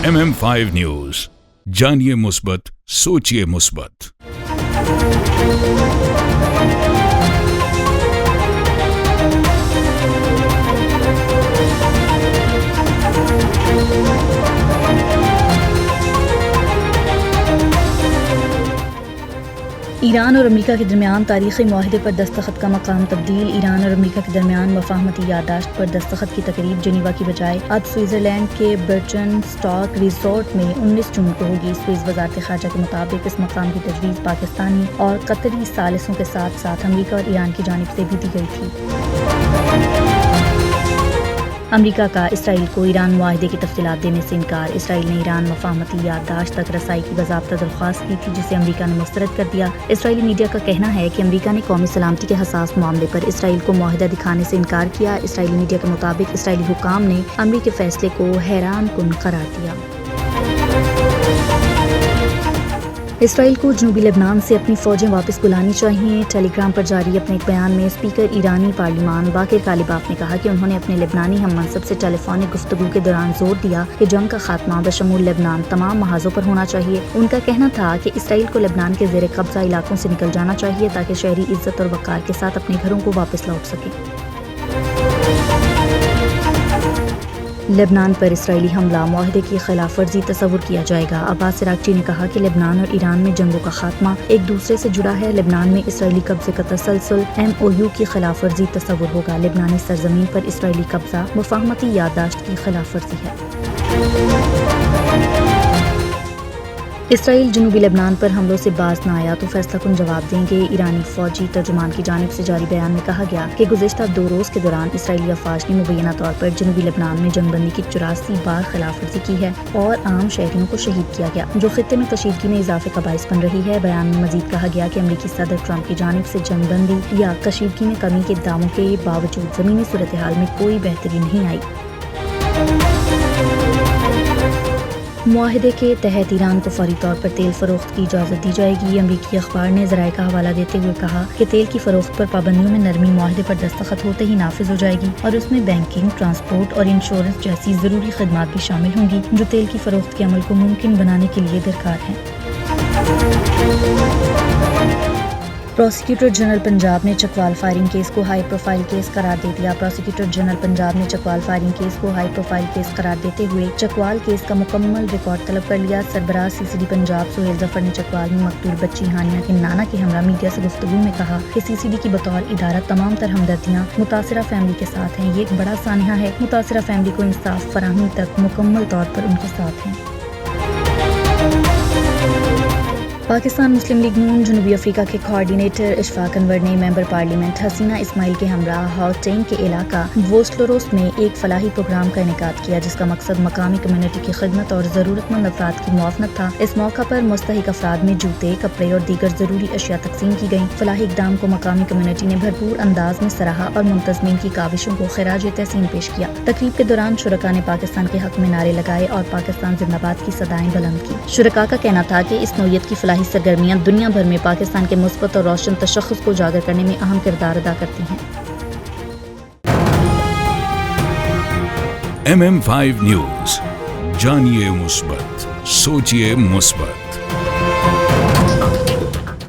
MM5 news, जानिए मुस्बत, सोचिए मुस्बत। ईरान और अमेरिका के दरमियान तारीखी मुआहदे पर दस्तखत का मकाम तब्दील। ईरान और अमेरिका के दरमियान मफाहमती याददाश्त पर दस्तखत की तकरीब जेनीवा की बजाय अब स्विट्जरलैंड के बर्टन स्टॉक रिसोर्ट में 19 जून को होगी। स्विस वज़ारत ख़ारजा के मुताबिक इस मकाम की तजवीज़ पाकिस्तानी और कतरी सालिसों के साथ साथ अमेरिका और ईरान की जानिब से भी दी गई थी। अमेरिका का इसराइल को ईरान मुआहदे की तफसीलात देने से इनकार। इसराइल ने ईरान मफाहमती याददाश्त तक रसाई की बाज़ाब्ता दरख्वास्त की थी, जिसे अमेरिका ने मुस्तरद कर दिया। इसराइली मीडिया का कहना है कि अमेरिका ने कौमी सलामती के हसास मामले पर इसराइल को मुआहदा दिखाने से इनकार किया। इसराइली मीडिया के मुताबिक इसराइली हुकाम ने अमेरिकी फैसले को हैरान कुन करार दिया। इसराइल को जनूबी लेबनान से अपनी फ़ौजें वापस बुलानी चाहिए। टेलीग्राम पर जारी अपने एक बयान में स्पीकर ईरानी पार्लिमान बाकिर कालिबाफ ने कहा कि उन्होंने अपने लेबनानी हम मनसब से टेलीफोनिक गुफ्तगू के दौरान जोर दिया कि जंग का खात्मा बशमूल लेबनान तमाम महाजों पर होना चाहिए। उनका कहना था कि इसराइल को लेबनान के ज़ेर कब्जा इलाकों से निकल जाना चाहिए ताकि शहरी इज्जत और वक़ार के साथ अपने घरों को वापस लौट सकें। लेबनान पर इसराइली हमला मुआहदे की खिलाफ वर्जी तस्वुर किया जाएगा। अब्बास इराक़ची ने कहा कि लेबनान और ईरान में जंगों का खात्मा एक दूसरे से जुड़ा है। लेबनान में इसराइली कब्जे का तसलसल MOU की खिलाफ वर्जी तस्वुर होगा। लेबनानी सरजमीन पर इसराइली कब्जा मुफाहमती याददाश्त की खिलाफ वर्जी है। इसराइल जनूबी लेबनान पर हमलों से बाज न आया तो फैसला कुन जवाब देंगे। ईरानी फौजी तर्जुमान की जानिब से जारी बयान में कहा गया कि गुज़िश्ता 2 रोज़ के दौरान इसराइली अफवाज ने मुबैना तौर पर जनूबी लेबनान में जंगबंदी की 84 बार खिलाफ वर्जी की है और आम शहरियों को शहीद किया गया, जो खित्ते में कशीदगी में इजाफे का बाइस बन रही है। बयान में मजीद कहा गया कि अमरीकी सदर ट्रंप की जानिब से जंगबंदी या कशीदगी में कमी के दावों के बावजूद ज़मीनी सूरत हाल में कोई बेहतरी नहीं आई। मुआहदे के तहत ईरान को फौरी तौर पर तेल फरोख्त की इजाज़त दी जाएगी। अमरीकी अखबार ने ज़राए का हवाला देते हुए कहा कि तेल की फरोख्त पर पाबंदियों में नरमी मुआहदे पर दस्तखत होते ही नाफिज हो जाएगी और उसमें बैंकिंग, ट्रांसपोर्ट और इंश्योरेंस जैसी ज़रूरी खदमात भी शामिल होंगी, जो तेल की फरोख्त के अमल को मुमकिन बनाने के लिए दरकार हैं। प्रोसिक्यूटर जनरल पंजाब ने चकवाल फायरिंग केस को हाई प्रोफाइल केस करार दे दिया। प्रोसिक्यूटर जनरल पंजाब ने चकवाल फायरिंग केस को हाई प्रोफाइल केस करार देते हुए चकवाल केस का मुकम्मल रिकॉर्ड तलब कर लिया। सरबराह CCD पंजाब सुहेल जफर ने चकवाल में मकतूल बच्ची हानिया के नाना के हमरा मीडिया से गुफ्तगू में कहा कि CCD की बतौर इदारा तमाम तर हमदर्दियाँ मुतासिरा फैमिली के साथ हैं। ये एक बड़ा सानिया है। मुतासिरा फैमिली को इंसाफ फराहमी तक मुकम्मल तौर पर उनके साथ हैं। पाकिस्तान मुस्लिम लीग नून जनूबी अफ्रीका के कोऑर्डिनेटर इशफाक अनवर ने मेंबर पार्लियामेंट हसीना इस्माइल के हमरा हाउटेंग के इलाका वोस्टलोरोस में एक फलाही प्रोग्राम का इनेकाद किया, जिसका मकसद मकामी कम्युनिटी की खिदमत और ज़रूरतमंद अफराद की मुआवनत था। इस मौका पर मुस्तहिक अफराद में जूते, कपड़े और दीगर ज़रूरी अशिया तकसीम की गई। फलाही इक़दाम को मकामी कम्युनिटी ने भरपूर अंदाज में सराहा और मुंतज़मीन की काविशों को खिराज तहसीन पेश किया। तकरीब के दौरान शुरका ने पाकिस्तान के हक में नारे लगाए और पाकिस्तान जिंदाबाद की सदाएं बुलंद की। शुरका का कहना था कि इस नौयत की फलाही सरगर्मियाँ दुनिया भर में पाकिस्तान के मुस्बत और रोशन तशख्खुस को उजागर करने में अहम किरदार अदा करती हैं। MM5 न्यूज, जानिए मुस्बत, सोचिए मुस्बत।